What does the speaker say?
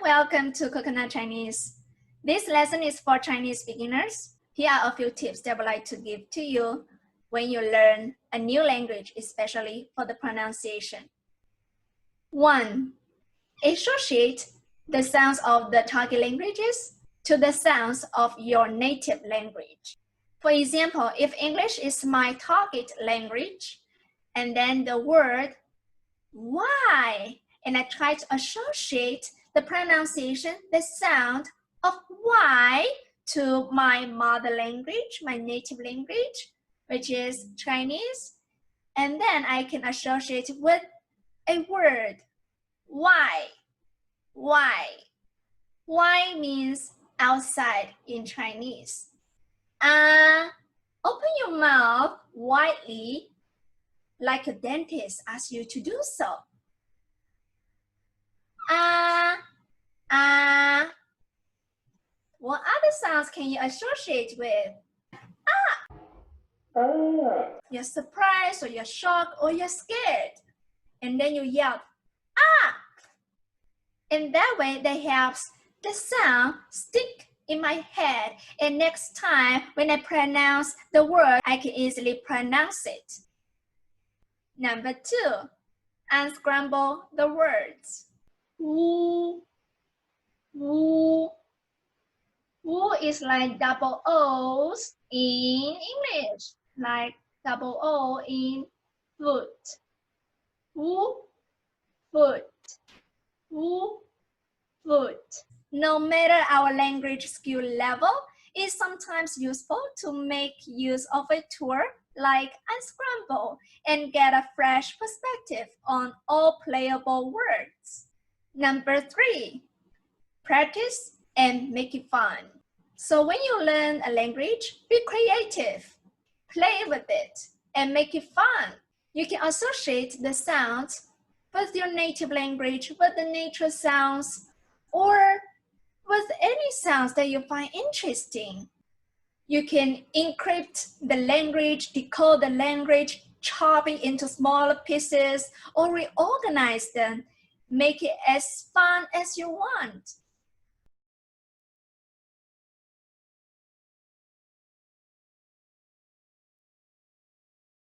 welcome to Coconut Chinese. This lesson is for Chinese beginners. Here are a few tips that I would like to give to you when you learn a new language, especially for the pronunciation. 1. Associate the sounds of the target languages to the sounds of your native language. For example, if English is my target language, and then the word why, and I try to associate the pronunciation, the sound of why to my mother language, my native language, which is Chinese, and then I can associate with a word, why. Why means outside in Chinese. Open your mouth widely like a dentist asks you to do so. What other sounds can you associate with? You're surprised or you're shocked or you're scared. And then you yell, ah! In that way, that helps the sound stick in my head. And next time when I pronounce the word, I can easily pronounce it. Number 2, unscramble the words. Woo, woo. Woo is like double O's in English, like double O in foot. Woo, foot. Woo, foot. No matter our language skill level, it's sometimes useful to make use of a tool like unscramble and get a fresh perspective on all playable words. Number 3, practice and make it fun. So when you learn a language, be creative, play with it, and make it fun. You can associate the sounds with your native language, with the nature sounds, or with any sounds that you find interesting. You can encrypt the language, decode the language, chop it into smaller pieces, or reorganize them. Make it as fun as you want.